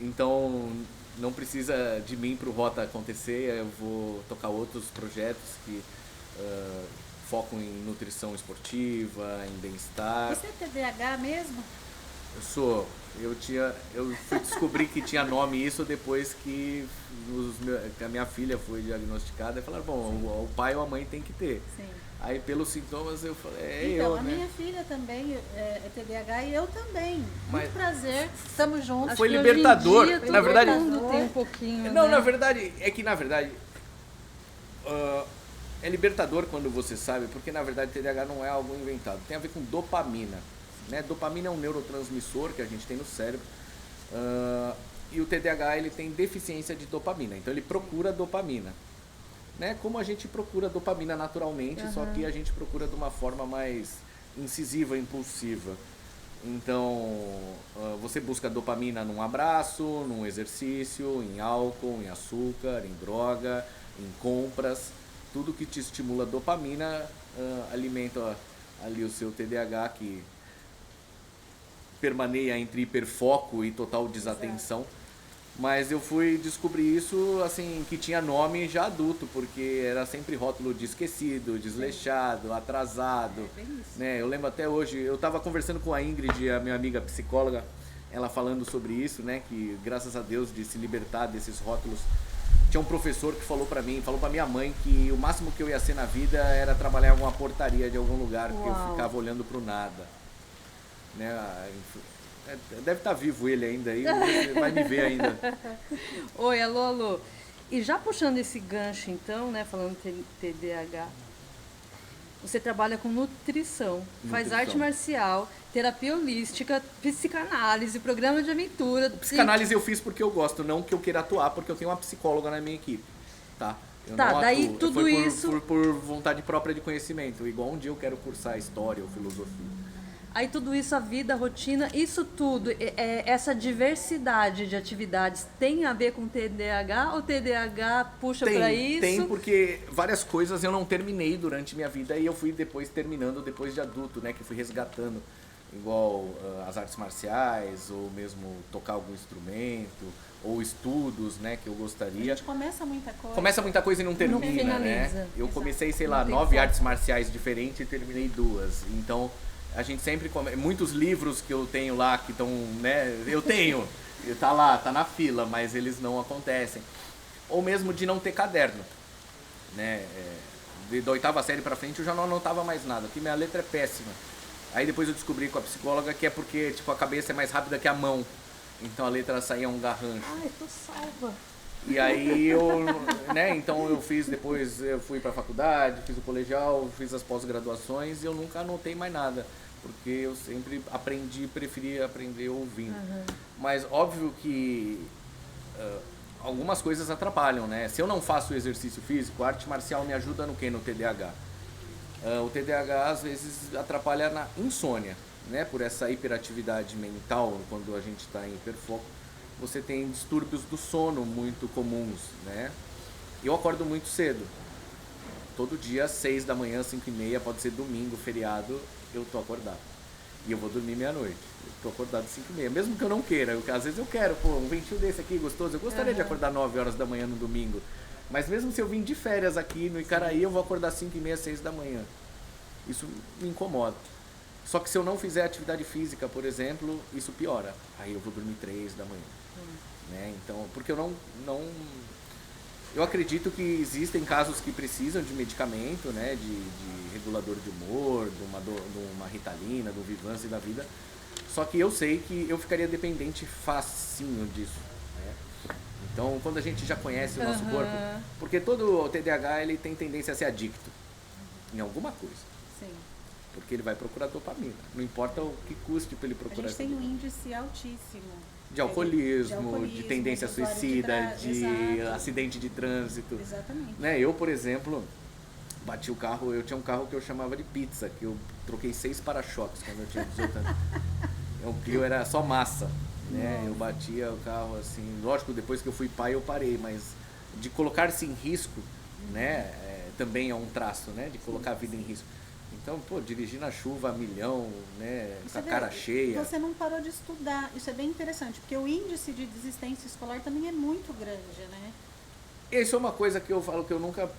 Então não precisa de mim para o Rota acontecer, eu vou tocar outros projetos que focam em nutrição esportiva, em bem-estar. Você é TDAH mesmo? Eu sou. Eu fui descobrir que tinha nome isso depois que que a minha filha foi diagnosticada e falaram, bom, o pai ou a mãe tem que ter. Sim. Aí pelos sintomas eu falei, Então, eu, a né? minha filha também é TDAH e eu também. Mas- Muito prazer, estamos juntos. Foi Acho que hoje em libertador. dia todo Na verdade- mundo tem um pouquinho, Não, né? na verdade, é libertador quando você sabe, porque na verdade TDAH não é algo inventado. Tem a ver com dopamina, né? Dopamina é um neurotransmissor que a gente tem no cérebro. E o TDAH ele tem deficiência de dopamina, então ele procura dopamina, né? Como a gente procura dopamina naturalmente, só que a gente procura de uma forma mais incisiva, impulsiva. Então, você busca dopamina num abraço, num exercício, em álcool, em açúcar, em droga, em compras. Tudo que te estimula dopamina alimenta ali o seu TDAH, que permaneia entre hiperfoco e total desatenção. Mas eu fui descobrir isso, assim, que tinha nome já adulto, porque era sempre rótulo de esquecido, desleixado, atrasado, né? Eu lembro até hoje, eu estava conversando com a Ingrid, a minha amiga psicóloga, ela falando sobre isso, né? Que graças a Deus de se libertar desses rótulos. Tinha um professor que falou pra mim, falou pra minha mãe que o máximo que eu ia ser na vida era trabalhar em alguma portaria de algum lugar, porque eu Uau. ficava olhando pro nada, né? Deve estar vivo ele ainda aí, você vai me ver ainda. Oi, alô, alô. E já puxando esse gancho, então, né, falando TDAH, você trabalha com nutrição, faz Nutrição. arte marcial, terapia holística, psicanálise, programa de aventura. Psicanálise eu fiz porque eu gosto, não que eu queira atuar, porque eu tenho uma psicóloga na minha equipe, tá? Eu Tá, não daí atuo. tudo Foi isso- por vontade própria de conhecimento, igual um dia eu quero cursar história ou filosofia. Aí tudo isso, a vida, a rotina, isso tudo, essa diversidade de atividades tem a ver com TDAH ou TDAH puxa para isso? Tem, porque várias coisas eu não terminei durante minha vida e eu fui depois terminando depois de adulto, né? Que fui resgatando, igual as artes marciais, ou mesmo tocar algum instrumento, ou estudos, né? Que eu A gostaria. gente começa muita coisa. Começa muita coisa e não termina, finaliza. né? Eu Exato. comecei, sei Não lá, tem 9 foco. artes marciais diferentes e terminei 2. Então, a gente sempre muitos livros que eu tenho lá que estão, né? Eu tenho, tá lá, tá na fila, mas eles não acontecem. Ou mesmo de não ter caderno, né? Da 8ª série pra frente eu já não anotava mais nada, porque minha letra é péssima. Aí depois eu descobri com a psicóloga que é porque, tipo, a cabeça é mais rápida que a mão. Então a letra saía um garrancho. Ai, tô salva. E aí eu, né, então eu fiz depois, eu fui pra faculdade, fiz o colegial, fiz as pós-graduações e eu nunca anotei mais nada, porque eu sempre preferia aprender ouvindo. Mas óbvio que algumas coisas atrapalham, né? Se eu não faço exercício físico, a arte marcial me ajuda no quê? No TDAH. O TDAH às vezes atrapalha na insônia, né, por essa hiperatividade mental, quando a gente está em hiperfoco, você tem distúrbios do sono muito comuns, né? Eu acordo muito cedo. Todo dia, 6 da manhã, 5h30, pode ser domingo, feriado, eu tô acordado. E eu vou dormir meia-noite. Eu tô acordado 5h30, mesmo que eu não queira. Às vezes eu quero, pô, um ventinho desse aqui gostoso. Eu gostaria de acordar 9 horas da manhã no domingo. Mas mesmo se eu vim de férias aqui no Icaraí, eu vou acordar 5h30, 6 da manhã. Isso me incomoda. Só que se eu não fizer atividade física, por exemplo, isso piora. Aí eu vou dormir 3 da manhã. Né? Então, porque eu não... Eu acredito que existem casos que precisam de medicamento, né? De regulador de humor, de uma Ritalina, do Vivance da vida. Só que eu sei que eu ficaria dependente facinho disso. Né? Então, quando a gente já conhece o nosso corpo... Porque todo o TDAH ele tem tendência a ser adicto em alguma coisa. Sim. Porque ele vai procurar dopamina. Não importa o que custe para ele A procurar gente tem um dopamina. índice altíssimo. De alcoolismo, de tendência de usuário suicida, de Exato. acidente de trânsito. Exatamente. Né? Eu, por exemplo, bati o carro, eu tinha um carro que eu chamava de pizza, que eu troquei 6 para-choques quando eu tinha 18 anos. O Clio era só massa, né? Eu batia o carro assim, lógico, depois que eu fui pai eu parei, mas de colocar-se em risco, né? Também é um traço, né? De colocar a vida em risco. Então, pô, dirigir na chuva a milhão, né? Com a cara cheia. Você não parou de estudar. Isso é bem interessante, porque o índice de desistência escolar também é muito grande, né? Isso é uma coisa que eu falo que eu nunca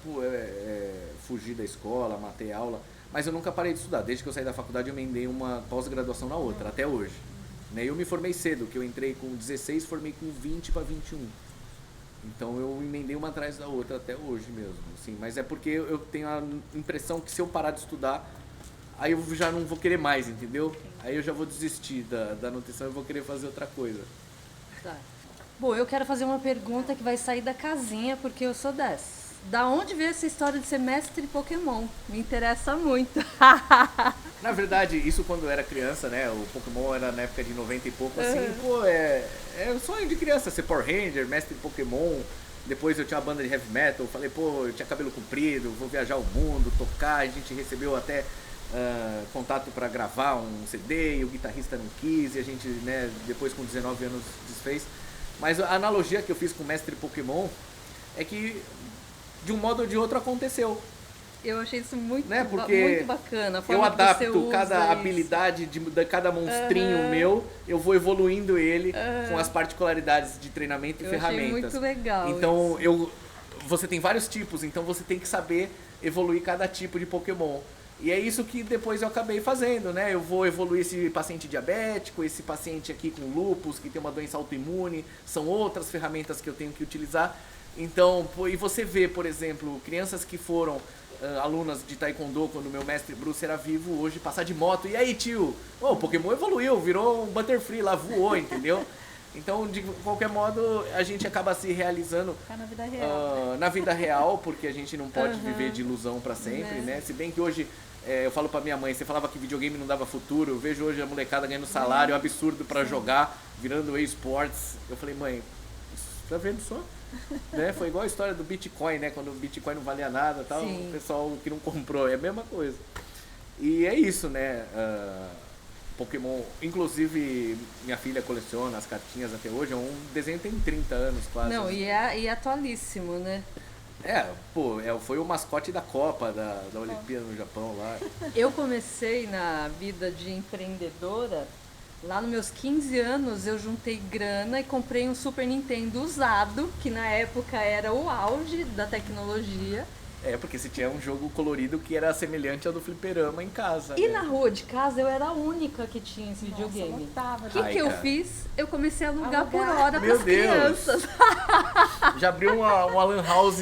fugi da escola, matei aula, mas eu nunca parei de estudar. Desde que eu saí da faculdade eu emendei uma pós-graduação na outra, até hoje. Né? Eu me formei cedo, que eu entrei com 16, formei com 20 para 21. Então eu emendei uma atrás da outra até hoje mesmo. Assim. Mas é porque eu tenho a impressão que se eu parar de estudar, aí eu já não vou querer mais, entendeu? Aí eu já vou desistir da nutrição e vou querer fazer outra coisa. Tá. Bom, eu quero fazer uma pergunta que vai sair da casinha, porque eu sou dessa. Da onde veio essa história de ser mestre Pokémon? Me interessa muito. Na verdade, isso quando eu era criança, né? O Pokémon era na época de 90 e pouco, assim, pô, é um sonho de criança ser Power Ranger, mestre Pokémon. Depois eu tinha uma banda de heavy metal, falei, pô, eu tinha cabelo comprido, vou viajar o mundo, tocar. A gente recebeu até contato para gravar um CD e o guitarrista não quis, e a gente, né, depois com 19 anos desfez. Mas a analogia que eu fiz com o mestre Pokémon é que de um modo ou de outro aconteceu. Eu achei isso muito, Né? Porque muito bacana. A eu forma que você adapto usa cada isso. habilidade de cada monstrinho meu, eu vou evoluindo ele com as particularidades de treinamento e Eu achei ferramentas. muito legal Então você tem vários tipos, então você tem que saber evoluir cada tipo de Pokémon. E é isso que depois eu acabei fazendo, né? Eu vou evoluir esse paciente diabético, esse paciente aqui com lúpus, que tem uma doença autoimune, são outras ferramentas que eu tenho que utilizar. Então, e você vê, por exemplo, crianças que foram alunas de taekwondo quando o meu mestre Bruce era vivo, hoje passar de moto. E aí, tio? O Pokémon evoluiu, virou um Butterfree lá, voou, entendeu? Então, de qualquer modo, a gente acaba se realizando Tá na vida real. na vida real, porque a gente não pode viver de ilusão pra sempre, né? Se bem que hoje, eu falo pra minha mãe, você falava que videogame não dava futuro, eu vejo hoje a molecada ganhando salário absurdo pra jogar, virando esportes. Eu falei, mãe, tá vendo só? Né? Foi igual a história do Bitcoin, né? Quando o Bitcoin não valia nada, tal, o pessoal que não comprou, é a mesma coisa. E é isso, né? Pokémon, inclusive minha filha coleciona as cartinhas até hoje, é um desenho que tem 30 anos quase. Não, e é atualíssimo, né? Foi o mascote da Copa, da Olimpíada no Japão lá. Eu comecei na vida de empreendedora, lá nos meus 15 anos eu juntei grana e comprei um Super Nintendo usado, que na época era o auge da tecnologia. Porque você tinha um jogo colorido que era semelhante ao do fliperama em casa. E né? na rua de casa eu era a única que tinha esse videogame. lotava. O que eu cara. fiz? Eu comecei a alugar por Alugar. hora Meu para as Deus. crianças. Já abriu uma lan house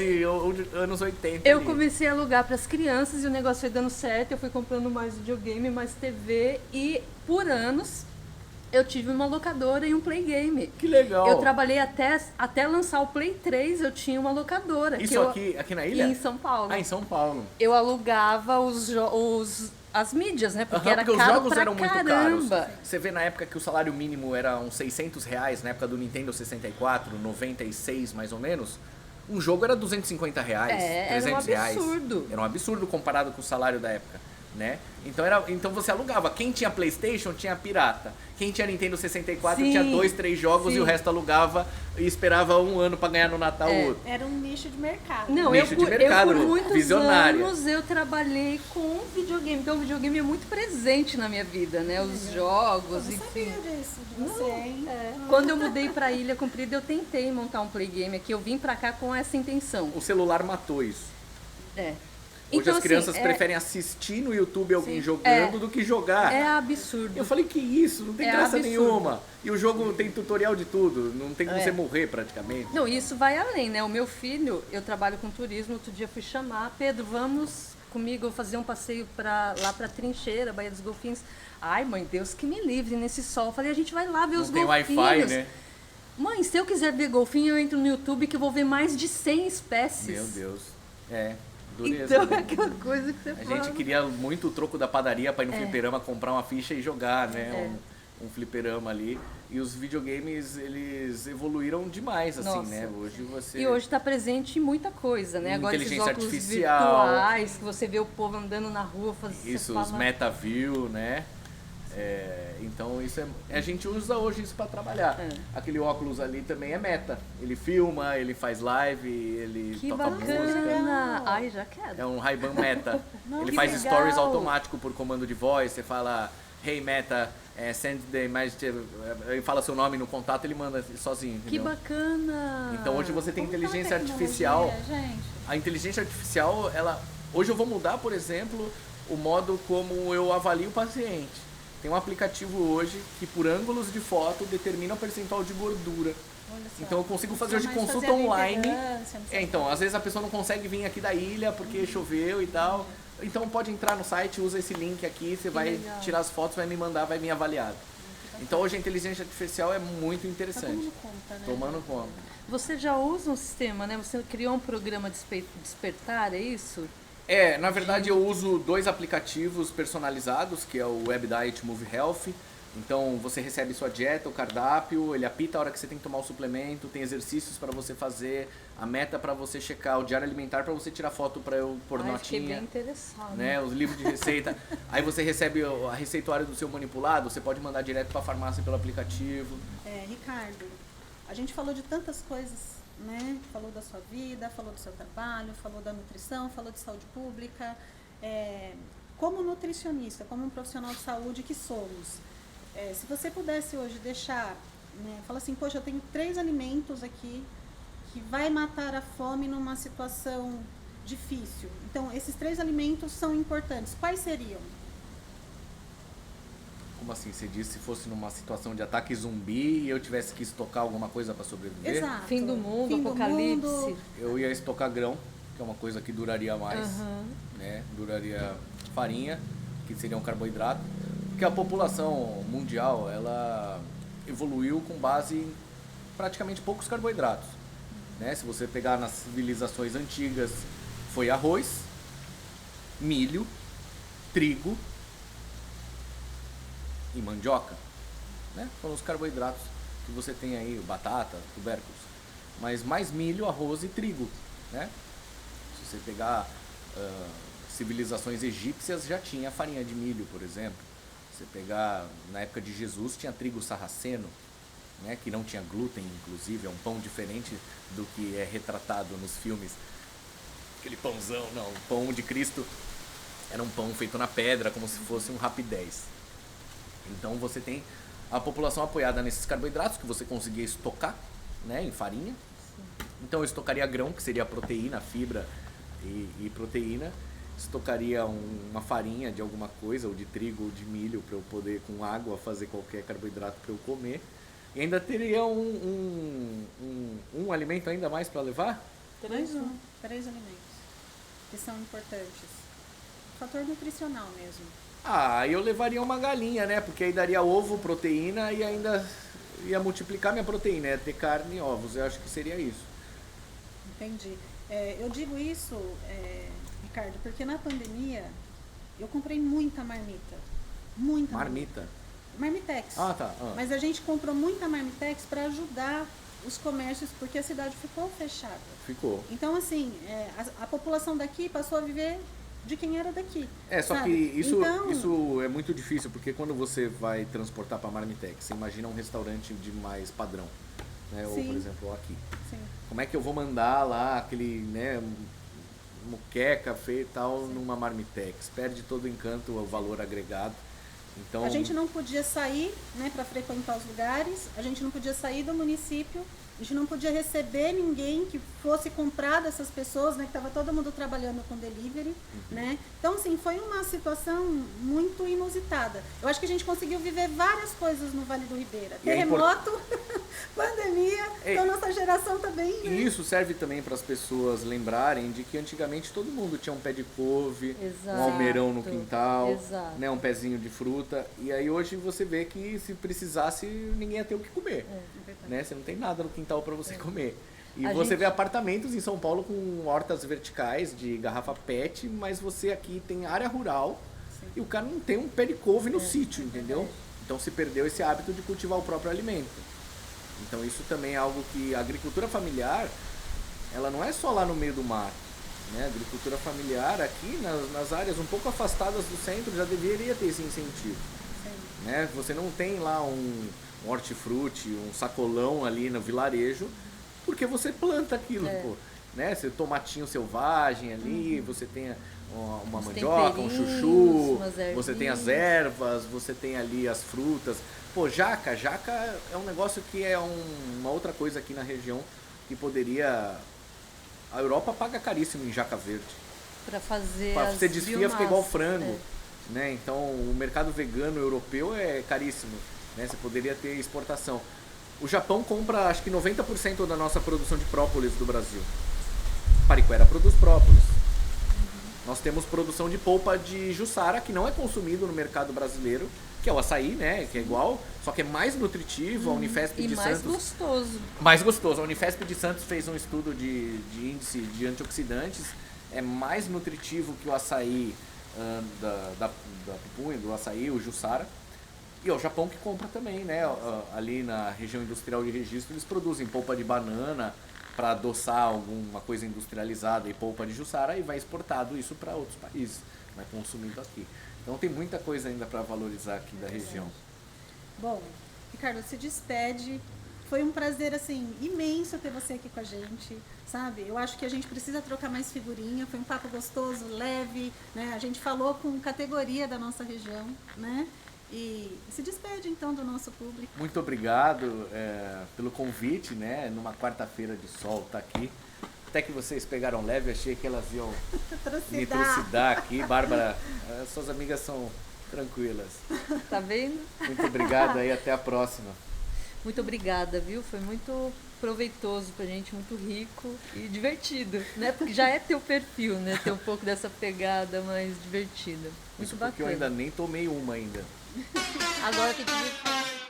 anos 80. Eu ali. comecei a alugar para as crianças e o negócio foi dando certo. Eu fui comprando mais videogame, mais TV e por anos eu tive uma locadora e um Play Game. Que legal. Eu trabalhei até lançar o Play 3, eu tinha uma locadora. Isso aqui na ilha? Em São Paulo. Em São Paulo. Eu alugava as mídias, né? Porque era porque os caro jogos pra eram muito caramba. caros. Você vê na época que o salário mínimo era uns R$600, na época do Nintendo 64, 96 mais ou menos, um jogo era R$250, Era um R$300. absurdo. Era um absurdo comparado com o salário da época. né? Então você alugava. Quem tinha PlayStation tinha pirata. Quem tinha Nintendo 64 Sim, tinha 2, 3 jogos sim. e o resto alugava e esperava um ano pra ganhar no Natal É. outro. Era um nicho de mercado. Não, Nicho de eu mercado, por muitos visionária. anos eu trabalhei com videogame, então o videogame é muito presente na minha vida, né? Os jogos, Eu não enfim. sabia disso de você, hein? Quando eu mudei pra Ilha Comprida, eu tentei montar um play game aqui, eu vim pra cá com essa intenção. O celular matou isso. É. Hoje Então, as crianças assim, preferem assistir no YouTube alguém jogando É. do que jogar. É absurdo. Eu falei, que isso? Não tem É graça absurdo. nenhuma. E o jogo tem tutorial de tudo. Não tem como É. você morrer praticamente. Não, isso vai além, né? O meu filho, eu trabalho com turismo, outro dia fui chamar, Pedro, vamos comigo fazer um passeio lá pra Trincheira, Baía dos Golfinhos. Ai, mãe, Deus que me livre nesse sol. Eu falei, a gente vai lá ver os Não tem golfinhos. Wi-Fi, né? Mãe, se eu quiser ver golfinho, eu entro no YouTube que eu vou ver mais de 100 espécies. Meu Deus. É, dureza. Então é né? aquela coisa que você A fala. gente queria muito o troco da padaria pra ir no fliperama comprar uma ficha e jogar, né? É. Um fliperama ali. E os videogames, eles evoluíram demais, assim, Nossa. né? Hoje você... E hoje está presente em muita coisa, né? Agora esses Inteligência óculos artificial. virtuais, que você vê o povo andando na rua, fazendo Isso, os MetaView, né? Então isso a gente usa hoje isso para trabalhar. É. Aquele óculos ali também é meta. Ele filma, ele faz live, ele Que toca bacana! música. Ai, já quero. É um Ray-Ban Meta. Não, Ele que faz legal. stories automático por comando de voz. Você fala, hey Meta, send the image. Ele fala seu nome no contato, ele manda sozinho. Que Entendeu? bacana! Então hoje você tem Como tá a inteligência tecnologia, artificial. gente? A inteligência artificial, hoje eu vou mudar, por exemplo, o modo como eu avalio o paciente. Tem um aplicativo hoje que por ângulos de foto determina o percentual de gordura. Olha só. Então eu consigo Não fazer hoje precisa mais consulta fazer a online. impedância, não sei o Então, às vezes a pessoa não consegue vir aqui da ilha porque choveu e tal. Então pode entrar no site, usa esse link aqui, você vai legal. tirar as fotos, vai me mandar, vai me avaliar. Então hoje a inteligência artificial é muito Tá interessante. tomando conta, né? Tomando conta. Você já usa um sistema, né? Você criou um programa Despertar, é isso? Na verdade eu uso 2 aplicativos personalizados, que é o Web Diet Move Health. Então você recebe sua dieta, o cardápio, ele apita a hora que você tem que tomar o suplemento, tem exercícios para você fazer, a meta para você checar, o diário alimentar para você tirar foto para eu pôr Ai, fiquei notinha. bem interessada. Né, os livros de receita. Aí você recebe a receituário do seu manipulado, você pode mandar direto para a farmácia pelo aplicativo. Ricardo, a gente falou de tantas coisas, né? Falou da sua vida, falou do seu trabalho, falou da nutrição, falou de saúde pública. Como nutricionista, como um profissional de saúde que somos, se você pudesse hoje deixar, né, falar assim, poxa, eu tenho 3 alimentos aqui que vai matar a fome numa situação difícil. Então, esses 3 alimentos são importantes. Quais seriam? Como assim? Você disse se fosse numa situação de ataque zumbi e eu tivesse que estocar alguma coisa para sobreviver? Exato. Fim do mundo, Fim do apocalipse. mundo. Eu ia estocar grão, que é uma coisa que duraria mais, Aham. né? Duraria farinha, que seria um carboidrato. Porque a população mundial, ela evoluiu com base em praticamente poucos carboidratos. Né? Se você pegar nas civilizações antigas, foi arroz, milho, trigo e mandioca. Né? Foram os carboidratos que você tem aí, batata, tubérculos. Mas mais milho, arroz e trigo. Né? Se você pegar civilizações egípcias, já tinha farinha de milho, por exemplo. Você pegar, na época de Jesus, tinha trigo sarraceno, né, que não tinha glúten, inclusive, é um pão diferente do que é retratado nos filmes. Aquele pãozão, não, o pão de Cristo era um pão feito na pedra, como se fosse um rapidez. Então você tem a população apoiada nesses carboidratos que você conseguia estocar, né, em farinha. Então eu estocaria grão, que seria proteína, fibra e proteína. Estocaria uma farinha de alguma coisa, ou de trigo ou de milho, para eu poder com água fazer qualquer carboidrato para eu comer. E ainda teria um alimento ainda mais para levar? 3 alimentos que são importantes. Fator nutricional mesmo. Eu levaria uma galinha, né? Porque aí daria ovo, proteína e ainda ia multiplicar minha proteína, ia ter carne e ovos. Eu acho que seria isso. Entendi. Eu digo isso, Ricardo, porque na pandemia eu comprei muita marmita. Muita Marmita? Marmitex. Tá. Mas a gente comprou muita Marmitex para ajudar os comércios, porque a cidade ficou fechada. Ficou. Então, assim, a população daqui passou a viver de quem era daqui. Só sabe? que Então, isso é muito difícil, porque quando você vai transportar para Marmitex, você imagina um restaurante de mais padrão, né? Ou, Sim. por exemplo, aqui. sim. Como é que eu vou mandar lá aquele, né, muqueca feio e tal numa Marmitex? Perde todo o encanto, o valor agregado. Então, A gente não podia sair, né, para frequentar os lugares, a gente não podia sair do município, a gente não podia receber ninguém que fosse comprar dessas pessoas, né, que estava todo mundo trabalhando com delivery, né? Então, assim, foi uma situação muito inusitada. Eu acho que a gente conseguiu viver várias coisas no Vale do Ribeira. E é Terremoto, pandemia, É, então nossa geração também, né? e isso serve também para as pessoas lembrarem de que antigamente todo mundo tinha um pé de couve, Exato. um almeirão no quintal, Exato. né, um pezinho de fruta. E aí hoje você vê que se precisasse, ninguém ia ter o que comer. Né? Você não tem nada no quintal para você comer. E A você gente- vê apartamentos em São Paulo com hortas verticais de garrafa PET, mas você aqui tem área rural e o cara não tem um pé de couve no sítio, entendeu? Então se perdeu esse hábito de cultivar o próprio alimento. Então isso também é algo que a agricultura familiar, ela não é só lá no meio do mar. Né? A agricultura familiar aqui nas áreas um pouco afastadas do centro já deveria ter esse incentivo. Né? Você não tem lá um hortifruti, um sacolão ali no vilarejo, porque você planta aquilo, pô. Né? Você tomatinho selvagem ali, você tem uma Uns mandioca, um temperinhos, chuchu, umas você tem as ervinhas. ervas, você tem ali as frutas. Pô, jaca é um negócio que é uma outra coisa aqui na região que poderia... A Europa paga caríssimo em jaca verde. Para fazer Pra as você desfia fica igual biomassas. frango. Né? Então o mercado vegano europeu é caríssimo. Né? Você poderia ter exportação. O Japão compra acho que 90% da nossa produção de própolis do Brasil. Pariquera produz própolis. Nós temos produção de polpa de jussara, que não é consumido no mercado brasileiro, que é o açaí, né? Que é igual, só que é mais nutritivo. A Unifesp E de mais Santos... gostoso. Mais gostoso. A Unifesp de Santos fez um estudo de índice de antioxidantes. É mais nutritivo que o açaí da pupunha, do açaí, o jussara. E é o Japão que compra também, né? Ali na região industrial de Registro, eles produzem polpa de banana para adoçar alguma coisa industrializada e polpa de jussara e vai exportado isso para outros países, vai consumindo aqui. Então tem muita coisa ainda para valorizar aqui da região. Bom, Ricardo, se despede. Foi um prazer, assim, imenso ter você aqui com a gente, sabe? Eu acho que a gente precisa trocar mais figurinha. Foi um papo gostoso, leve, né? A gente falou com categoria da nossa região, né? E se despede, então, do nosso público. Muito obrigado pelo convite, né? Numa quarta-feira de sol, tá aqui. Até que vocês pegaram leve, achei que elas iam me trucidar aqui. Bárbara, suas amigas são tranquilas. Tá vendo? Muito obrigado aí, até a próxima. Muito obrigada, viu? Foi muito proveitoso pra gente, muito rico e divertido, né? Porque já é teu perfil, né? Ter um pouco dessa pegada mais divertida. Muito Isso porque bacana. eu ainda nem tomei uma ainda. Agora tem que vir.